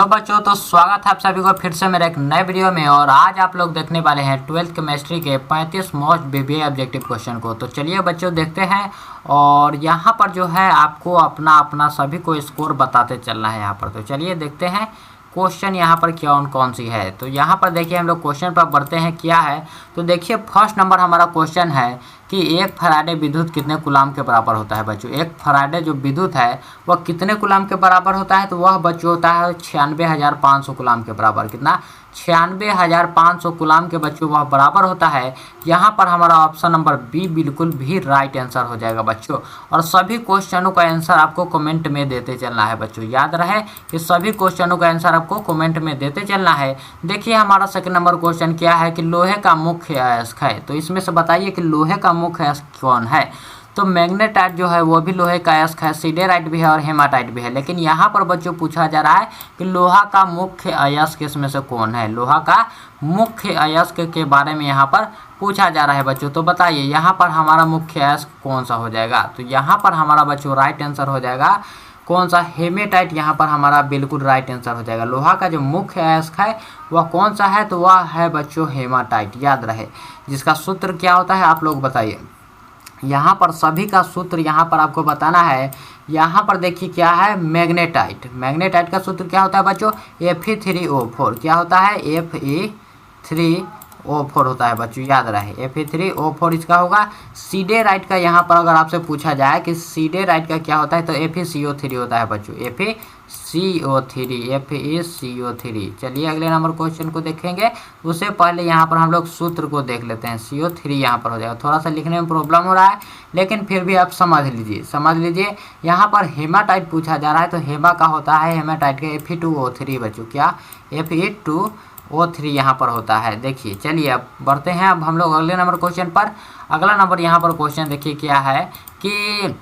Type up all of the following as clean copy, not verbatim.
तो बच्चों तो स्वागत है आप सभी को फिर से मेरे एक नए वीडियो में। और आज आप लोग देखने वाले हैं 12th केमिस्ट्री के 35 मोस्ट बीबीए ऑब्जेक्टिव क्वेश्चन को। तो चलिए बच्चों देखते हैं। और यहाँ पर जो है आपको अपना अपना सभी को स्कोर बताते चलना है यहाँ पर। तो चलिए देखते हैं क्वेश्चन यहाँ पर कौन कौन सी है। तो यहाँ पर देखिए हम लोग क्वेश्चन पर बढ़ते हैं क्या है। तो देखिए फर्स्ट नंबर हमारा क्वेश्चन है कि एक फराडे विद्युत कितने कूलाम के बराबर होता है बच्चों। एक फराडे जो विद्युत है वह कितने कूलाम के बराबर होता है। तो वह बच्चों होता है 96,500 कूलाम के बराबर। कितना? 96,500 कूलाम के बच्चों वह बराबर होता है। यहाँ पर हमारा ऑप्शन नंबर बी बिल्कुल भी राइट आंसर हो जाएगा बच्चों। और सभी क्वेश्चनों का आंसर आपको कमेंट में देते चलना है बच्चों। याद रहे कि सभी क्वेश्चनों का आंसर आपको कमेंट में देते चलना है। देखिए हमारा सेकंड नंबर क्वेश्चन क्या है कि लोहे का मुख्य अयस्क है। तो इसमें से बताइए कि लोहे का मुख्य अयस्क कौन है। तो मैग्नेटाइट जो है वो भी लोहे का अयस्क है, सिडेराइट भी है और हेमाटाइट भी है। लेकिन यहाँ पर बच्चों पूछा जा रहा है कि लोहा का मुख्य अयस्क इसमें से कौन है। लोहा का मुख्य अयस्क के बारे में यहाँ पर पूछा जा रहा है बच्चों। तो बताइए यहाँ पर हमारा मुख्य अयस्क कौन सा हो जाएगा। तो यहाँ पर हमारा बच्चों राइट आंसर हो जाएगा कौन सा? हेमेटाइट यहाँ पर हमारा बिल्कुल राइट आंसर हो जाएगा। लोहा का जो मुख्य अयस्क है वह कौन सा है। तो वह है बच्चों हेमाटाइट। याद रहे जिसका सूत्र क्या होता है आप लोग बताइए। यहाँ पर सभी का सूत्र यहाँ पर आपको बताना है। यहाँ पर देखिए क्या है मैग्नेटाइट। मैग्नेटाइट का सूत्र क्या होता है बच्चों? Fe3O4। क्या होता है? Fe3O4 होता है बच्चों। याद रहे Fe3O4 इसका होगा। सिडेराइट का यहाँ पर अगर आपसे पूछा जाए कि सिडेराइट का क्या होता है तो FeCO3 होता है बच्चों। FeCO3। चलिए अगले नंबर क्वेश्चन को देखेंगे। उससे पहले यहाँ पर हम लोग सूत्र को देख लेते हैं। CO3 यहाँ पर हो जाएगा। थोड़ा सा लिखने में प्रॉब्लम हो रहा है लेकिन फिर भी आप समझ लीजिए। यहाँ पर हेमाटाइट पूछा जा रहा है तो हेमा का होता है हेमाटाइट का Fe2O3 बच्चों। क्या? Fe2O3 यहाँ पर होता है। देखिए चलिए अब बढ़ते हैं अब हम लोग अगले नंबर क्वेश्चन पर। अगला नंबर यहाँ पर क्वेश्चन देखिए क्या है कि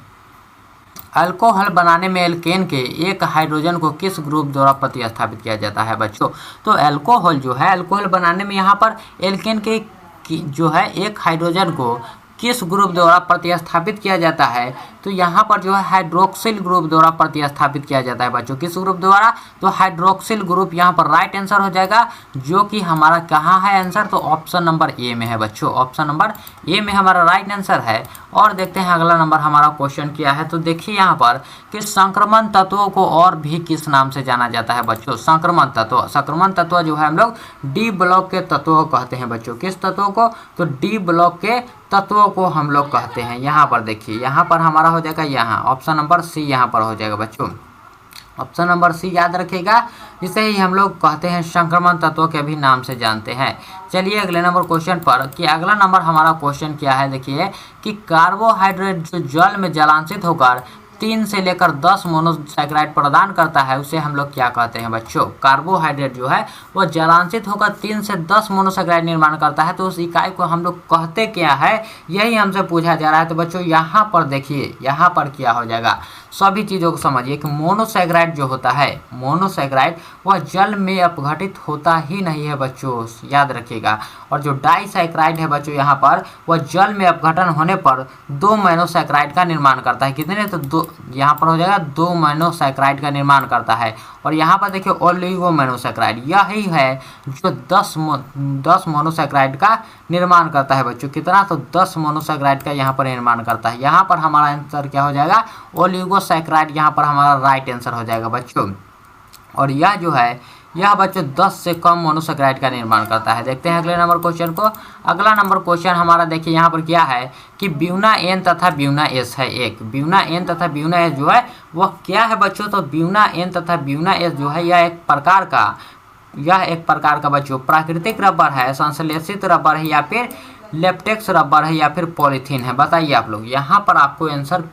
अल्कोहल बनाने में एल्केन के एक हाइड्रोजन को किस ग्रुप द्वारा प्रतिस्थापित किया जाता है बच्चों। तो अल्कोहल जो है अल्कोहल बनाने में यहाँ पर एल्केन के जो है एक हाइड्रोजन को किस ग्रुप द्वारा प्रतिस्थापित किया जाता है। तो यहाँ पर जो है हाइड्रोक्सिल ग्रुप द्वारा प्रतिस्थापित किया जाता है बच्चों। किस ग्रुप द्वारा? तो हाइड्रोक्सिल ग्रुप यहाँ पर राइट आंसर हो जाएगा। जो कि हमारा कहाँ है आंसर? तो ऑप्शन नंबर ए में है बच्चों। ऑप्शन नंबर ए में हमारा राइट आंसर है। और देखते हैं अगला नंबर हमारा क्वेश्चन क्या है। तो देखिए यहाँ पर कि संक्रमण तत्वों को और भी किस नाम से जाना जाता है बच्चों। संक्रमण तत्व जो है हम लोग डी ब्लॉक के तत्वों को कहते हैं बच्चों। किस तत्वों को? तो डी ब्लॉक के तत्वों को हम लोग कहते हैं। यहाँ पर देखिए यहाँ पर हमारा हो जाएगा यहाँ ऑप्शन नंबर सी यहाँ पर हो जाएगा बच्चों। ऑप्शन नंबर सी याद रखिएगा। जिसे ही हम लोग कहते हैं संक्रमण तत्वों के भी नाम से जानते हैं। चलिए अगले नंबर क्वेश्चन पर कि अगला नंबर हमारा क्वेश्चन क्या है। देखिए कि कार्बोहाइड्रेट जो जल में जलांशित होकर 3 से लेकर 10 मोनोसैकेराइड प्रदान करता है उसे हम लोग क्या कहते हैं बच्चों। कार्बोहाइड्रेट जो है वह जलांशित होकर 3 से 10 मोनोसैकेराइड निर्माण करता है तो उस इकाई को हम लोग कहते क्या है, यही हमसे पूछा जा रहा है। तो बच्चों यहाँ पर देखिए यहाँ पर क्या हो जाएगा, सभी चीज़ों को समझिए कि मोनोसैकेराइड जो होता है मोनोसैकेराइड वह जल में अपघटित होता ही नहीं है बच्चों, याद रखिएगा। और जो डाइसैकेराइड है बच्चों यहाँ पर वह जल में अपघटन होने पर 2 मोनोसैकेराइड का निर्माण करता है। कितने? तो 2 यहाँ पर हो जाएगा 2 मोनोसैकेराइड का निर्माण करता है। और यहाँ पर देखिए ओलिगो मोनोसैकेराइड यही है जो 10 मोनोसैकेराइड का निर्माण करता है बच्चों। कितना? तो 10 मोनोसैकेराइड का यहाँ पर निर्माण करता है। यहाँ पर हमारा आंसर क्या हो जाएगा? ओलिगोसैकेराइड यहाँ पर हमारा राइट आंसर हो जाएगा बच्चों। और यह जो है यह बच्चों 10 से कम मोनोसैकेराइड का निर्माण करता है। देखते हैं अगले नंबर क्वेश्चन को। अगला नंबर क्वेश्चन हमारा देखिए यहाँ पर क्या है कि ब्यूना एन तथा ब्यूना एस है एक। ब्यूना एन तथा ब्यूना एस जो है वह क्या है बच्चों। तो ब्यूना एन तथा ब्यूना एस जो है यह एक प्रकार का बच्चों प्राकृतिक रबर है, संश्लेषित रबर है या फिर लेप्टेक्स रबर है या फिर पॉलीथीन है। बताइए आप लोग यहाँ पर आपको आंसर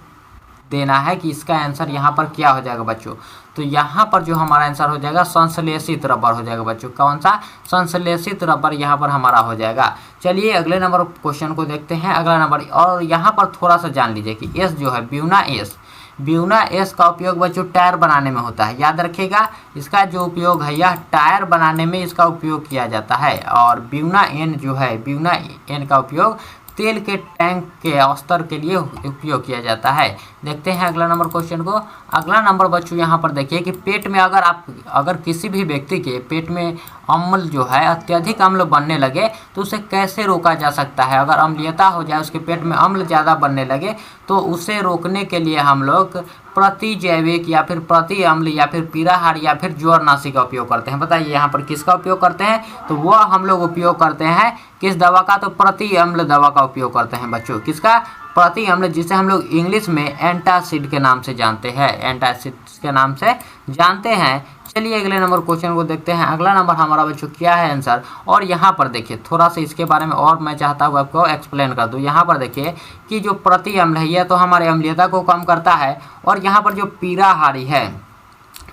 देना है कि इसका आंसर यहाँ पर क्या हो जाएगा बच्चों। तो यहाँ पर जो हमारा आंसर हो जाएगा संश्लेषित रबर हो जाएगा बच्चों। कौन सा? संश्लेषित रबर यहाँ पर हमारा हो जाएगा। चलिए अगले नंबर क्वेश्चन को देखते हैं। अगला नंबर और यहाँ पर थोड़ा सा जान लीजिए कि एस जो है ब्यूना एस का उपयोग बच्चों टायर बनाने में होता है। याद रखिएगा इसका जो उपयोग है यह टायर बनाने में इसका उपयोग किया जाता है। और ब्यूना एन जो है ब्यूना एन का उपयोग तेल के टैंक के स्तर के लिए उपयोग किया जाता है। देखते हैं अगला नंबर क्वेश्चन को। अगला नंबर बच्चों यहाँ पर देखिए कि पेट में अगर किसी भी व्यक्ति के पेट में अम्ल जो है अत्यधिक अम्ल बनने लगे तो उसे कैसे रोका जा सकता है। अगर अम्लीयता हो जाए, उसके पेट में अम्ल ज़्यादा बनने लगे, तो उसे रोकने के लिए हम लोग प्रतिजैविक या फिर प्रति अम्ल या फिर पीराहार या फिर ज्वरनाशी का उपयोग करते हैं। बताइए यहाँ पर किसका उपयोग करते हैं, तो वह हम लोग उपयोग करते हैं किस दवा का, तो प्रति अम्ल दवा का उपयोग करते हैं बच्चों। किसका, प्रति अम्ल, जिसे हम लोग इंग्लिश में एंटासिड के नाम से जानते हैं, एंटासिड के नाम से जानते हैं। चलिए अगले नंबर क्वेश्चन को देखते हैं। अगला नंबर हमारा बच्चों क्या है आंसर, और यहाँ पर देखिए थोड़ा सा इसके बारे में और मैं चाहता हूँ आपको एक्सप्लेन कर दूँ। यहाँ पर देखिए कि जो प्रति अम्ल है यह तो हमारे अम्लीयता को कम करता है, और यहाँ पर जो पीराहारी है,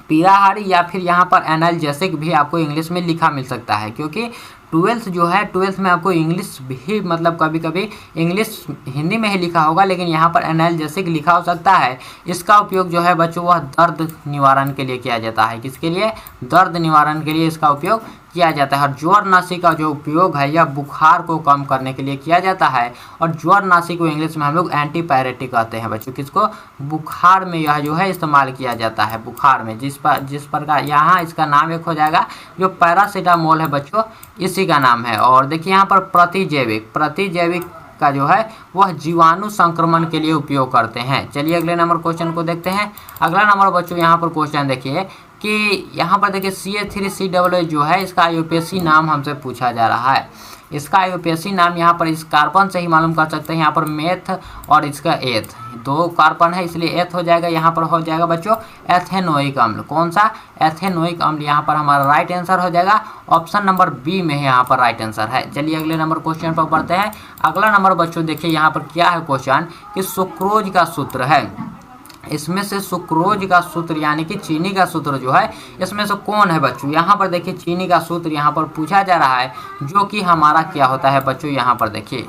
पीराहारी या फिर यहाँ पर एनाल्जेसिक भी आपको इंग्लिश में लिखा मिल सकता है, क्योंकि 12th जो है 12th में आपको इंग्लिश भी मतलब कभी कभी इंग्लिश हिंदी में ही लिखा होगा, लेकिन यहाँ पर एनाल्जेसिक लिखा हो सकता है। इसका उपयोग जो है बच्चों वह दर्द निवारण के लिए किया जाता है। किसके लिए, दर्द निवारण के लिए इसका उपयोग किया जाता है। और ज्वरनाशी का जो उपयोग है यह बुखार को कम करने के लिए किया जाता है, और ज्वरनाशी को इंग्लिश में हम लोग एंटीपायरेटिक कहते हैं बच्चों। किसको, बुखार में यह जो है इस्तेमाल किया जाता है, बुखार में। जिस प्रकार यहाँ इसका नाम एक हो जाएगा, जो पैरासीटामोल है बच्चों इसी का नाम है। और देखिए यहाँ पर प्रतिजैविक का जो है वह जीवाणु संक्रमण के लिए उपयोग करते हैं। चलिए अगले नंबर क्वेश्चन को देखते हैं। अगला नंबर बच्चों यहाँ पर क्वेश्चन देखिए कि यहाँ पर देखिए CH3COO जो है इसका आईयूपीएसी नाम हमसे पूछा जा रहा है। इसका आईयूपीएसी नाम यहाँ पर इस कार्बन से ही मालूम कर सकते हैं। यहाँ पर मेथ और इसका एथ, दो कार्बन है इसलिए एथ हो जाएगा। यहाँ पर हो जाएगा बच्चों एथेनोइक अम्ल। कौन सा, एथेनोइक अम्ल। यहाँ पर हमारा राइट आंसर हो जाएगा ऑप्शन नंबर बी में है, यहाँ पर राइट आंसर है। चलिए अगले नंबर क्वेश्चन पर बढ़ते हैं। अगला नंबर बच्चों देखिए यहाँ पर क्या है क्वेश्चन कि सुक्रोज का सूत्र है। इसमें से सुक्रोज का सूत्र यानी कि चीनी का सूत्र जो है इसमें से कौन है बच्चों। यहाँ पर देखिए चीनी का सूत्र यहाँ पर पूछा जा रहा है, जो कि हमारा क्या होता है बच्चों। यहाँ पर देखिए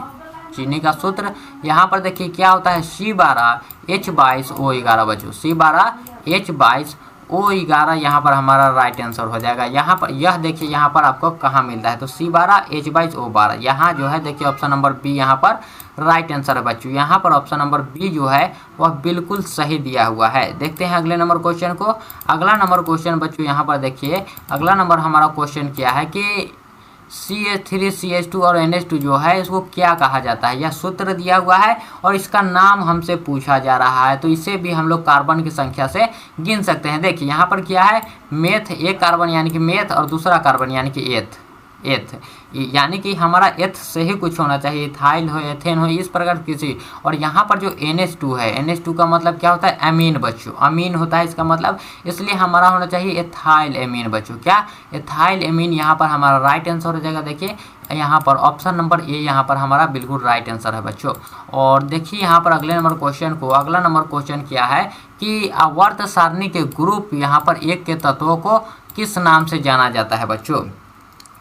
चीनी का सूत्र यहाँ पर देखिए क्या होता है, C12H22O11 बच्चों, C12H22O11 यहाँ पर हमारा राइट आंसर हो जाएगा। यहाँ पर यह देखिए यहाँ पर आपको कहाँ मिलता है, तो C12H22O12 यहाँ जो है देखिए ऑप्शन नंबर बी यहाँ पर राइट आंसर है बच्चों। यहाँ पर ऑप्शन नंबर बी जो है वह बिल्कुल सही दिया हुआ है। देखते हैं अगले नंबर क्वेश्चन को। अगला नंबर क्वेश्चन बच्चों यहाँ पर देखिए अगला नंबर हमारा क्वेश्चन क्या है कि CH3CH2 और NH2 जो है इसको क्या कहा जाता है। यह सूत्र दिया हुआ है और इसका नाम हमसे पूछा जा रहा है, तो इसे भी हम लोग कार्बन की संख्या से गिन सकते हैं। देखिए यहाँ पर क्या है, मेथ, एक कार्बन यानी कि मेथ और दूसरा कार्बन यानी कि एथ, यानी कि हमारा एथ से ही कुछ होना चाहिए, इथाइल हो एथेन हो इस प्रकार किसी। और यहाँ पर जो NH2 है, NH2 का मतलब क्या होता है, अमीन बच्चों, अमीन होता है इसका मतलब, इसलिए हमारा होना चाहिए एथाइल एमीन बच्चों। क्या, एथाइल एमीन यहाँ पर हमारा राइट आंसर हो जाएगा। देखिए यहाँ पर ऑप्शन नंबर ए यहाँ पर हमारा बिल्कुल राइट आंसर है बच्चों। और देखिए यहाँ पर अगले नंबर क्वेश्चन को, अगला नंबर क्वेश्चन क्या है कि आवर्त सारणी के ग्रुप यहाँ पर एक के तत्वों को किस नाम से जाना जाता है बच्चों।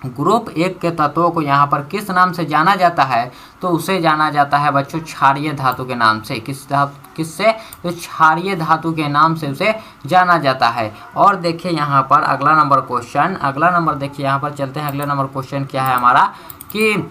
ग्रुप एक के तत्वों को यहाँ पर किस नाम से जाना जाता है, तो उसे जाना जाता है बच्चों क्षारीय धातु के नाम से। किससे, तो क्षारीय धातु के नाम से उसे जाना जाता है। और देखिए यहाँ पर अगला नंबर क्वेश्चन, अगला नंबर देखिए यहाँ पर चलते हैं। अगला नंबर क्वेश्चन क्या है हमारा कि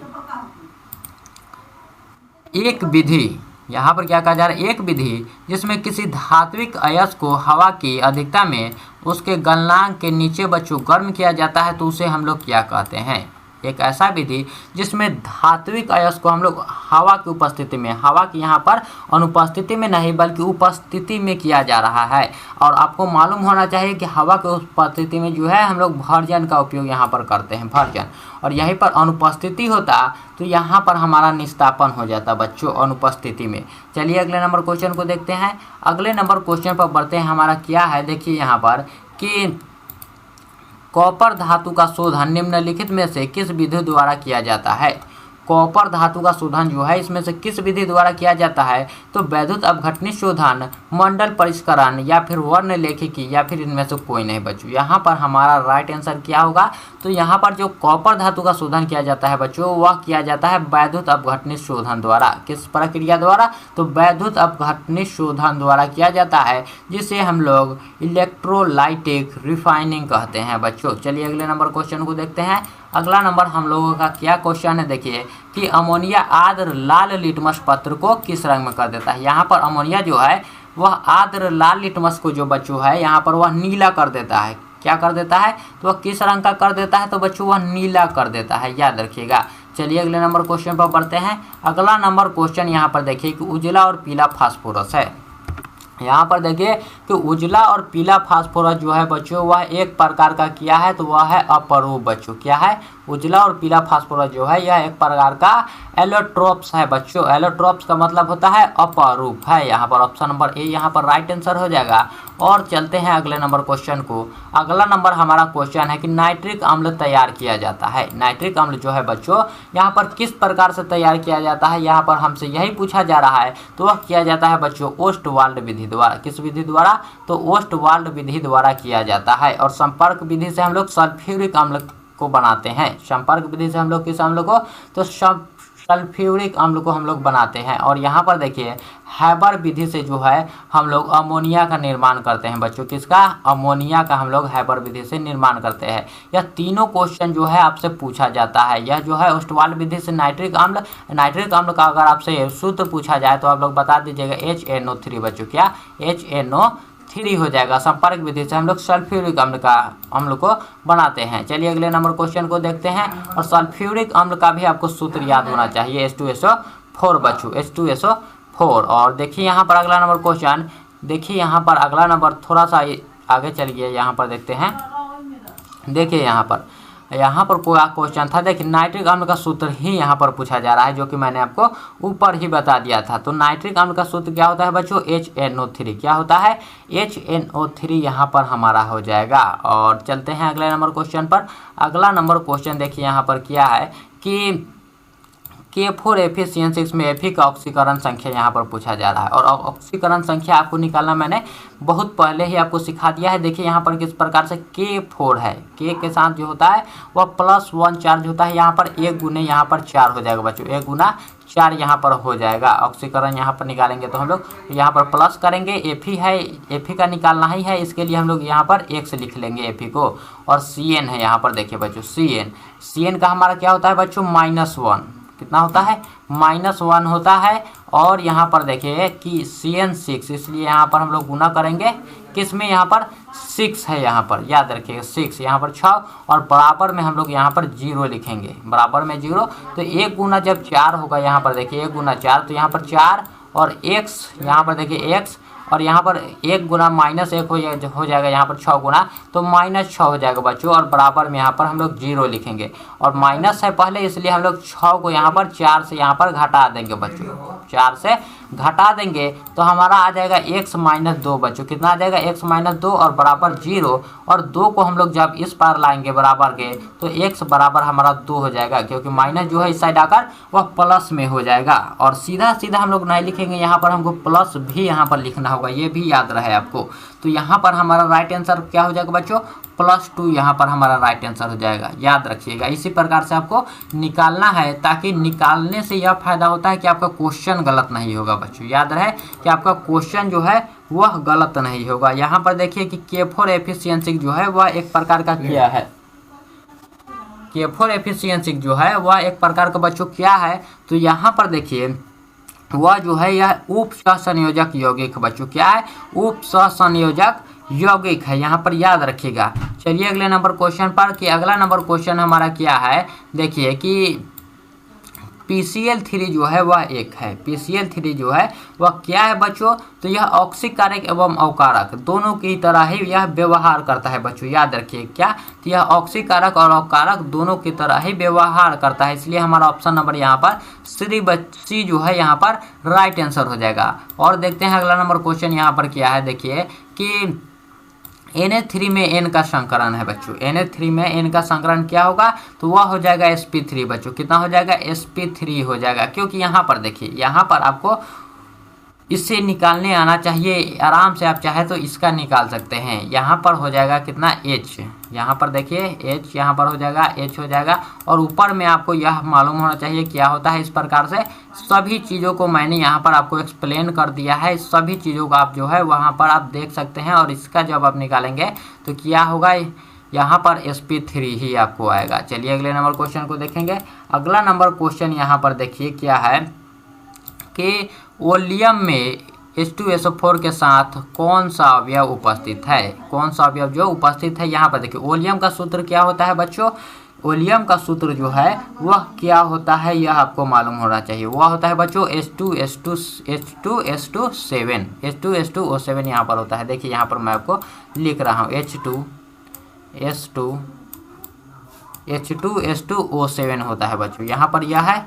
एक विधि, यहाँ पर क्या कहा जा रहा है, एक विधि जिसमें किसी धात्विक अयस्क को हवा की अधिकता में उसके गलनांक के नीचे बच्चों गर्म किया जाता है, तो उसे हम लोग क्या कहते हैं। एक ऐसा विधि जिसमें धात्विक अयस्क को हम लोग हवा की उपस्थिति में, हवा की यहाँ पर अनुपस्थिति में नहीं बल्कि उपस्थिति में किया जा रहा है। और आपको मालूम होना चाहिए कि हवा की उपस्थिति में जो है हम लोग भर्जन का उपयोग यहाँ पर करते हैं, भर्जन। और यहीं पर अनुपस्थिति होता तो यहाँ पर हमारा निस्तापन हो जाता बच्चों, अनुपस्थिति में। चलिए अगले नंबर क्वेश्चन को देखते हैं। अगले नंबर क्वेश्चन पर बढ़ते हैं। हमारा क्या है देखिए यहाँ पर कि कॉपर धातु का शोधन निम्नलिखित में से किस विधि द्वारा किया जाता है। कॉपर धातु का शोधन जो है इसमें से किस विधि द्वारा किया जाता है, तो वैद्युत अपघटनी शोधन, मंडल परिष्करण या फिर वर्ण लेखिकी या फिर इनमें से कोई नहीं बच्चों। यहाँ पर हमारा राइट आंसर क्या होगा, तो यहाँ पर जो कॉपर धातु का शोधन किया जाता है बच्चों वह किया जाता है वैद्युत अपघटनी शोधन द्वारा। किस प्रक्रिया द्वारा, तो वैद्युत अपघटनी शोधन द्वारा किया जाता है, जिसे हम लोग इलेक्ट्रोलाइटिक रिफाइनिंग कहते हैं बच्चों। चलिए अगले नंबर क्वेश्चन को देखते हैं। अगला नंबर हम लोगों का क्या क्वेश्चन है, देखिए कि अमोनिया आर्द्र लाल लिटमस पत्र को किस रंग में कर देता है। यहाँ पर अमोनिया जो है वह आर्द्र लाल लिटमस को जो बच्चों है यहाँ पर वह नीला कर देता है। क्या कर देता है, तो वह किस रंग का कर देता है, तो बच्चों वह नीला कर देता है, याद रखिएगा। चलिए अगले नंबर क्वेश्चन पर बढ़ते हैं। अगला नंबर क्वेश्चन यहाँ पर देखिए कि उजला और पीला फास्फोरस है। यहाँ पर देखिए कि उजला और पीला फास्फोरस जो है बच्चों वह एक प्रकार का क्या है, तो वह है अपरूप बच्चों। क्या है, उजला और पीला फास्फोरस जो है यह एक प्रकार का एलोट्रोप्स है बच्चों। एलोट्रोप्स का मतलब होता है अपरूप है। यहाँ पर ऑप्शन नंबर ए यहाँ पर राइट आंसर हो जाएगा। और चलते हैं अगले नंबर क्वेश्चन को। अगला नंबर हमारा क्वेश्चन है कि नाइट्रिक अम्ल तैयार किया जाता है। नाइट्रिक अम्ल जो है बच्चों यहाँ पर किस प्रकार से तैयार किया जाता है, यहाँ पर हमसे यही पूछा जा रहा है। तो वह किया जाता है बच्चों ओस्टवाल्ड विधि द्वारा। किस विधि द्वारा, तो ओस्टवाल्ड विधि द्वारा किया जाता है। और संपर्क विधि से हम लोग सल्फ्यूरिक अम्ल को बनाते हैं। संपर्क विधि से हम लोग किस अम्ल को, तो सल्फ्यूरिक अम्ल को हम लोग बनाते हैं। और यहाँ पर देखिए हैबर विधि से जो है हम लोग अमोनिया का निर्माण करते हैं बच्चों। किसका, अमोनिया का हम लोग हैबर विधि से निर्माण करते हैं। यह तीनों क्वेश्चन जो है आपसे पूछा जाता है। यह जो है ओस्टवाल्ड विधि से नाइट्रिक अम्ल का अगर आपसे सूत्र पूछा जाए तो आप लोग बता दीजिएगा HNO3 बच्चों। क्या, HNO3 हो जाएगा। संपर्क विधि से हम लोग सल्फ्यूरिक अम्ल को बनाते हैं। चलिए अगले नंबर क्वेश्चन को देखते हैं। और सल्फ्यूरिक अम्ल का भी आपको सूत्र याद होना चाहिए, H2SO4 बच्चों, H2SO4। और देखिए यहाँ पर अगला नंबर क्वेश्चन, देखिए यहाँ पर अगला नंबर थोड़ा सा आगे चलिए, यहाँ पर देखते हैं। देखिए यहाँ पर कोई क्वेश्चन था, देखिए नाइट्रिक अम्ल का सूत्र ही यहाँ पर पूछा जा रहा है, जो कि मैंने आपको ऊपर ही बता दिया था। तो नाइट्रिक अम्ल का सूत्र क्या होता है बच्चों, HNO3। क्या होता है, HNO3 यहाँ पर हमारा हो जाएगा। और चलते हैं अगले नंबर क्वेश्चन पर। अगला नंबर क्वेश्चन देखिए यहाँ पर क्या है कि K4Fe6 में Fe का ऑक्सीकरण संख्या यहाँ पर पूछा जा रहा है। और ऑक्सीकरण संख्या आपको निकालना मैंने बहुत पहले ही आपको सिखा दिया है। देखिए यहाँ पर किस प्रकार से K4 है, K के साथ जो होता है वह +1 चार्ज होता है। यहाँ पर 1 गुने यहाँ पर 4 हो जाएगा बच्चों, 1 गुना 4 यहाँ पर हो जाएगा। ऑक्सीकरण यहाँ पर निकालेंगे तो हम लोग यहाँ पर प्लस करेंगे। Fe है, Fe का निकालना ही है, इसके लिए हम लोग यहाँ पर X लिख लेंगे Fe को। और Cn है यहाँ पर, देखिए बच्चों Cn का हमारा क्या होता है बच्चों, -1। कितना होता है, -1 होता है। और यहाँ पर देखिए कि CN6, इसलिए यहाँ पर हम लोग गुना करेंगे किस में, यहाँ पर 6 है, यहाँ पर याद रखिएगा 6, यहाँ पर 6 और बराबर में हम लोग यहाँ पर 0 लिखेंगे, बराबर में 0। तो 1 गुना जब 4 होगा, यहाँ पर देखिए 1 गुना 4, तो यहाँ पर 4 और x, यहाँ पर देखिए x, और यहाँ पर 1 गुना -1 हो जाएगा, यहाँ पर 6 गुना, तो -6 हो जाएगा बच्चों। और बराबर में यहाँ पर हम लोग 0 लिखेंगे। और माइनस है पहले, इसलिए हम लोग 6 को यहाँ पर 4 से यहाँ पर घटा देंगे बच्चों, 4 से घटा देंगे तो हमारा आ जाएगा x - 2 बच्चों। कितना आ जाएगा, x - 2 और बराबर 0। और 2 को हम लोग जब इस पार लाएंगे बराबर के, तो x बराबर हमारा 2 हो जाएगा, क्योंकि माइनस जो है इस साइड आकर वह प्लस में हो जाएगा। और सीधा सीधा हम लोग नहीं लिखेंगे, यहाँ पर हमको प्लस भी यहाँ पर लिखना होगा, ये भी याद रहे आपको। तो यहाँ पर हमारा राइट आंसर क्या हो जाएगा बच्चों, +2 यहाँ पर हमारा राइट आंसर हो जाएगा, याद रखिएगा। इसी प्रकार से आपको निकालना है, ताकि निकालने से यह फायदा होता है कि आपका क्वेश्चन गलत नहीं होगा बच्चों। याद रहे कि आपका क्वेश्चन जो है वह गलत नहीं होगा। यहाँ पर देखिए कि K4Fe6 जो है वह एक प्रकार का क्या है, K4Fe6 जो है वह एक प्रकार का बच्चों क्या है, तो यहाँ पर देखिए वह जो है यह उप सहसंयोजक यौगिक बच्चों। क्या है, उप सहसंयोजक यौगिक है, यहाँ पर याद रखिएगा। चलिए अगले नंबर क्वेश्चन पर, कि अगला नंबर क्वेश्चन हमारा क्या है, देखिए कि PCl3 जो है वह एक है। PCl3 जो है वह क्या है बच्चों, तो यह ऑक्सीकारक एवं अवकारक दोनों की तरह ही यह व्यवहार करता है बच्चों, याद रखिए। क्या, तो यह ऑक्सीकारक और अवकारक दोनों की तरह ही व्यवहार करता है, इसलिए हमारा ऑप्शन नंबर यहाँ पर सी जो है यहाँ पर राइट आंसर हो जाएगा। और देखते हैं अगला नंबर क्वेश्चन यहाँ पर क्या है, देखिए कि Na3 में N का संकरण है बच्चों। Na3 में N का संकरण क्या होगा, तो वह हो जाएगा sp3 बच्चों। कितना हो जाएगा, sp3 हो जाएगा। क्योंकि यहाँ पर देखिए, यहाँ पर आपको इससे निकालने आना चाहिए, आराम से आप चाहे तो इसका निकाल सकते हैं। यहाँ पर हो जाएगा कितना, H, यहाँ पर देखिए H यहाँ पर हो जाएगा, H हो जाएगा। और ऊपर में आपको यह मालूम होना चाहिए क्या होता है। इस प्रकार से सभी चीज़ों को मैंने यहाँ पर आपको एक्सप्लेन कर दिया है, सभी चीज़ों को आप जो है वहाँ पर आप देख सकते हैं। और इसका जब आप निकालेंगे तो क्या होगा, यहाँ पर sp3 ही आपको आएगा। चलिए अगले नंबर क्वेश्चन को देखेंगे। अगला नंबर क्वेश्चन यहाँ पर देखिए क्या है कि वोलियम में H2SO4 के साथ कौन सा अवयव उपस्थित है, कौन सा अवयव जो उपस्थित है। यहाँ पर देखिए वोलियम का सूत्र क्या होता है बच्चों, वोलियम का सूत्र जो है वह क्या होता है यह आपको मालूम होना चाहिए। वह होता है बच्चों H2SO7 यहाँ पर होता है। देखिए यहाँ पर मैं आपको लिख रहा हूँ H2SO7 होता है बच्चों। यहाँ पर यह है,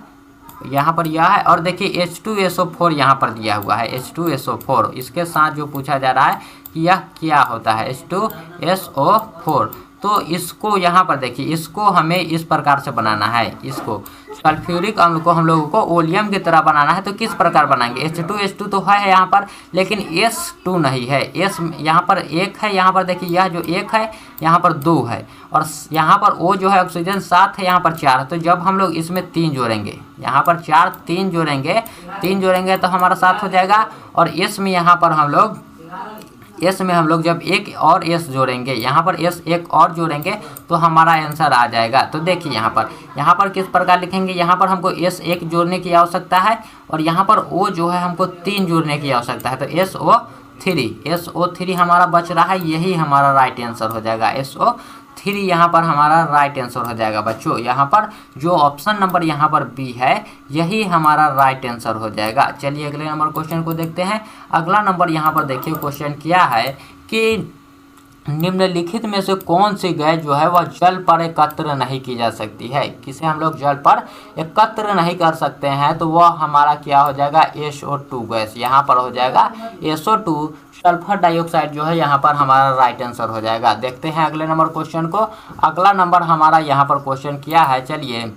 यहाँ पर यह है, और देखिए H2SO4 यहाँ पर दिया हुआ है H2SO4। इसके साथ जो पूछा जा रहा है कि यह क्या होता है H2SO4। तो इसको यहाँ पर देखिए, इसको हमें इस प्रकार से बनाना है। इसको सल्फ्यूरिक अम्ल को हम लोगों को वोलियम की तरह बनाना है। तो किस प्रकार बनाएंगे, H2 तो है यहाँ पर, लेकिन S2 नहीं है। S यहाँ पर 1 है, यहाँ पर देखिए यह जो 1 है यहाँ पर 2 है, और यहाँ पर O जो है ऑक्सीजन 7 है, यहाँ पर 4 है। तो जब हम लोग इसमें 3 जोड़ेंगे, यहाँ पर 4 3 जोड़ेंगे तो हमारा 7 हो जाएगा। और S में यहाँ पर हम लोग जब एक और S जोड़ेंगे, यहाँ पर S एक और जोड़ेंगे तो हमारा आंसर आ जाएगा। तो देखिए यहाँ पर किस प्रकार लिखेंगे, यहाँ पर हमको S एक जोड़ने की आवश्यकता है, और यहाँ पर O जो है हमको 3 जोड़ने की आवश्यकता है। तो SO3 हमारा बच रहा है, यही हमारा राइट आंसर हो जाएगा। SO3 यहाँ पर हमारा राइट आंसर हो जाएगा बच्चों। यहाँ पर जो ऑप्शन नंबर यहाँ पर बी है यही हमारा राइट आंसर हो जाएगा। चलिए अगले नंबर क्वेश्चन को देखते हैं। अगला नंबर यहाँ पर देखिए क्वेश्चन क्या है कि निम्नलिखित में से कौन सी गैस जो है वह जल पर एकत्र नहीं की जा सकती है। किसे हम लोग जल पर एकत्र नहीं कर सकते हैं, तो वह हमारा क्या हो जाएगा SO2 गैस। यहाँ पर हो जाएगा SO2 सल्फर डाइऑक्साइड जो है यहाँ पर हमारा राइट आंसर हो जाएगा। देखते हैं अगले नंबर क्वेश्चन को। अगला नंबर हमारा यहाँ पर क्वेश्चन क्या है, चलिए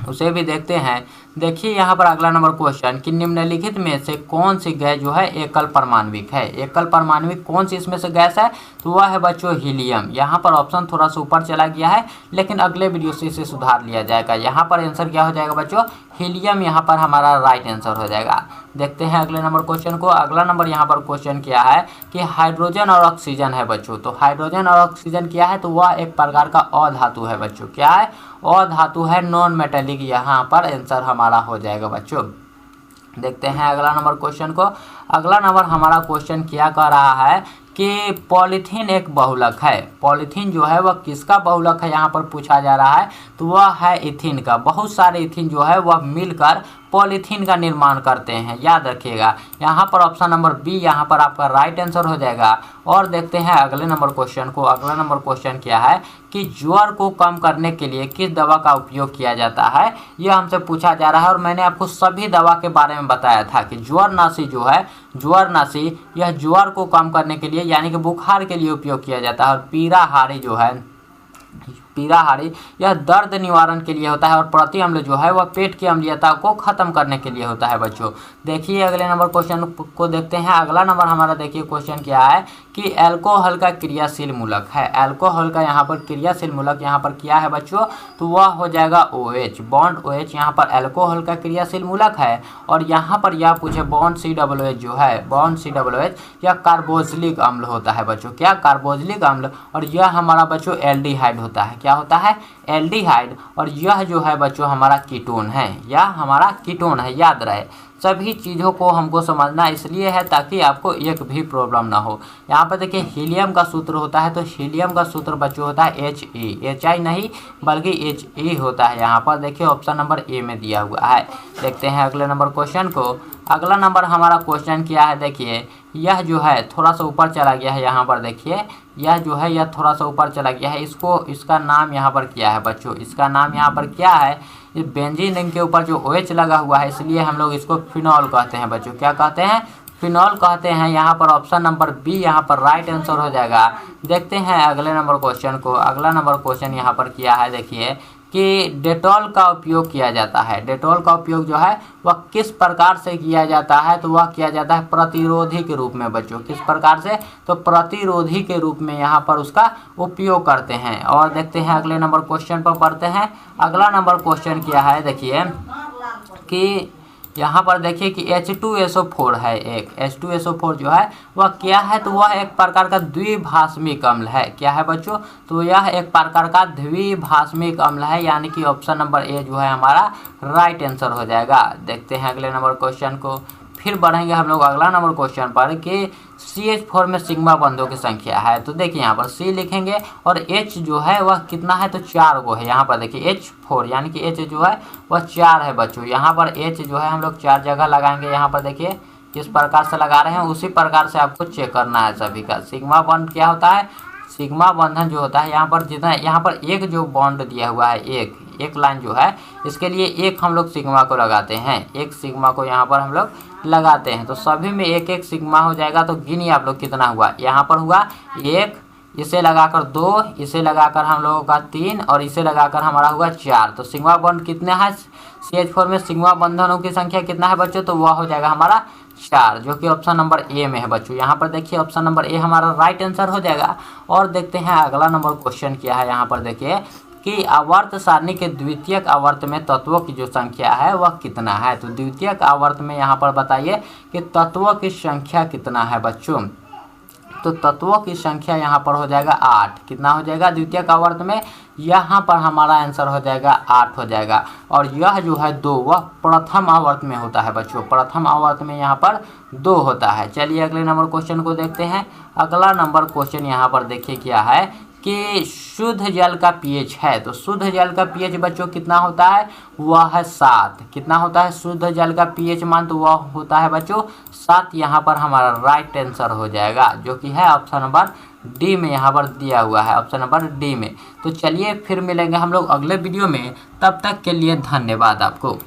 उसे भी देखते हैं। देखिए यहाँ पर अगला नंबर क्वेश्चन कि निम्नलिखित में से कौन सी गैस जो है एकल परमाणविक है। एकल परमाणविक कौन सी इसमें से गैस है, तो वह है बच्चों हीलियम। यहाँ पर ऑप्शन थोड़ा सा ऊपर चला गया है, लेकिन अगले वीडियो से इसे सुधार लिया जाएगा। यहाँ पर आंसर क्या हो जाएगा बच्चों, हीलियम यहाँ पर हमारा राइट आंसर हो जाएगा। देखते हैं अगले नंबर क्वेश्चन को। अगला नंबर यहाँ पर क्वेश्चन क्या है कि हाइड्रोजन और ऑक्सीजन है बच्चों। तो हाइड्रोजन और ऑक्सीजन क्या है, तो वह एक प्रकार का अधातु है बच्चों। क्या है, अधातु है, नॉन मेटेलिक। यहाँ पर आंसर हमारा हो जाएगा बच्चों। देखते हैं अगला नंबर क्वेश्चन को। अगला नंबर हमारा क्वेश्चन क्या कह रहा है कि पॉलीथीन एक बहुलक है। पॉलीथीन जो है वह किसका बहुलक है यहाँ पर पूछा जा रहा है, तो वह है इथिन का। बहुत सारे इथिन जो है वह मिलकर पॉलीथीन का निर्माण करते हैं, याद रखिएगा। यहाँ पर ऑप्शन नंबर बी यहाँ पर आपका राइट आंसर हो जाएगा। और देखते हैं अगले नंबर क्वेश्चन को। अगला नंबर क्वेश्चन क्या है कि ज्वर को कम करने के लिए किस दवा का उपयोग किया जाता है, यह हमसे पूछा जा रहा है। और मैंने आपको सभी दवा के बारे में बताया था कि ज्वरनाशी जो है, ज्वरनाशी यह ज्वर को कम करने के लिए यानी कि बुखार के लिए उपयोग किया जाता है। और पीराहारी जो है, पीराहारी यह दर्द निवारण के लिए होता है। और प्रति अम्ल जो है वह पेट की अम्लीयता को खत्म करने के लिए होता है बच्चों। देखिए अगले नंबर क्वेश्चन को देखते हैं। अगला नंबर हमारा देखिए क्वेश्चन क्या है कि अल्कोहल का क्रियाशील मूलक है। अल्कोहल का यहाँ पर क्रियाशील मूलक यहाँ पर क्या है बच्चों, तो वह हो जाएगा OH, बॉन्ड OH यहाँ पर अल्कोहल का क्रियाशील मूलक है। और यहाँ पर यह पूछे बॉन्ड COOH जो है, बॉन्ड COOH यह कार्बोक्सिलिक अम्ल होता है बच्चों। क्या, कार्बोक्सिलिक अम्ल। और यह हमारा बच्चों एल्डिहाइड होता है। क्या होता है, एल्डिहाइड। और यह जो है बच्चों हमारा कीटोन है, यह हमारा कीटोन है, याद रहे। सभी चीज़ों को हमको समझना इसलिए है ताकि आपको एक भी प्रॉब्लम ना हो। यहाँ पर देखिए हीलियम का सूत्र होता है, तो हीलियम का सूत्र बच्चों होता है HI नहीं बल्कि HE होता है। यहाँ पर देखिए ऑप्शन नंबर ए में दिया हुआ है। देखते हैं अगले नंबर क्वेश्चन को। अगला नंबर हमारा क्वेश्चन क्या है, देखिए यह जो है थोड़ा सा ऊपर चला गया है। यहाँ पर देखिए यह जो है यह थोड़ा सा ऊपर चला गया है। इसका नाम यहाँ पर क्या है बच्चों, इसका नाम यहाँ पर क्या है, इस बेंजीन रिंग के ऊपर जो OH लगा हुआ है इसलिए हम लोग इसको फिनॉल कहते हैं बच्चों। क्या कहते हैं, फिनॉल कहते हैं। यहाँ पर ऑप्शन नंबर बी यहाँ पर राइट आंसर हो जाएगा। देखते हैं अगले नंबर क्वेश्चन को। अगला नंबर क्वेश्चन यहाँ पर किया है देखिए कि डेटॉल का उपयोग किया जाता है। डेटॉल का उपयोग जो है वह किस प्रकार से किया जाता है, तो वह किया जाता है प्रतिरोधी के रूप में बच्चों। किस प्रकार से, तो प्रतिरोधी के रूप में यहाँ पर उसका उपयोग करते हैं। और देखते हैं अगले नंबर क्वेश्चन पर पढ़ते हैं। अगला नंबर क्वेश्चन क्या है देखिए कि यहाँ पर देखिए कि H2SO4 है, एक H2SO4 जो है वह क्या है, तो वह एक प्रकार का द्विभाषमिक अम्ल है। क्या है बच्चों, तो यह एक प्रकार का द्विभाषमिक अम्ल है, यानी कि ऑप्शन नंबर ए जो है हमारा राइट आंसर हो जाएगा। देखते हैं अगले नंबर क्वेश्चन को। फिर बढ़ेंगे हम लोग अगला नंबर क्वेश्चन पर कि CH4 में सिग्मा बंधों की संख्या है। तो देखिए यहाँ पर C लिखेंगे और H जो है वह कितना है, तो 4 गो है। यहाँ पर देखिए H4 यानी कि H जो है वह 4 है बच्चों। यहाँ पर H जो है हम लोग 4 जगह लगाएंगे। यहाँ पर देखिए किस प्रकार से लगा रहे हैं, उसी प्रकार से आपको चेक करना है सभी का। सिग्मा बॉन्ड क्या होता है, सिग्मा बंधन जो होता है यहाँ पर जितना, यहाँ पर एक जो बॉन्ड दिया हुआ है, एक लाइन जो है, इसके लिए एक हम लोग सिग्मा को लगाते हैं, एक सिग्मा को यहाँ पर हम लोग लगाते हैं। तो सभी में एक एक सिग्मा हो जाएगा। तो गिनिए आप लोग कितना हुआ, यहाँ पर हुआ 1, इसे लगाकर 2, इसे लगाकर हम लोगों का 3 और इसे लगाकर हमारा हुआ 4। तो सिग्मा बॉन्ड कितने हैं, CH4 में सिग्मा बंधनों की संख्या कितना है बच्चों, तो वह हो जाएगा हमारा 4, जो कि ऑप्शन नंबर ए में है बच्चों। यहाँ पर देखिए ऑप्शन नंबर ए हमारा राइट आंसर हो जाएगा। और देखते हैं अगला नंबर क्वेश्चन क्या है। यहाँ पर देखिए कि आवर्त सारणी के द्वितीयक आवर्त में तत्वों की जो संख्या है वह कितना है। तो द्वितीयक आवर्त में यहाँ पर बताइए कि तत्वों की संख्या कितना है बच्चों। तो तत्वों की संख्या यहाँ पर हो जाएगा 8। कितना हो जाएगा द्वितीयक आवर्त में, यहाँ पर हमारा आंसर हो जाएगा 8 हो जाएगा। और यह जो है 2 वह प्रथम आवर्त में होता है बच्चों, प्रथम आवर्त में यहाँ पर 2 होता है। चलिए अगले नंबर क्वेश्चन को देखते हैं। अगला नंबर क्वेश्चन यहाँ पर देखिए क्या है कि शुद्ध जल का pH है। तो शुद्ध जल का pH बच्चों कितना होता है, वह है 7। कितना होता है शुद्ध जल का pH मान, तो वह होता है बच्चों 7। यहाँ पर हमारा राइट आंसर हो जाएगा, जो कि है ऑप्शन नंबर डी में यहाँ पर दिया हुआ है, ऑप्शन नंबर डी में। तो चलिए फिर मिलेंगे हम लोग अगले वीडियो में, तब तक के लिए धन्यवाद आपको।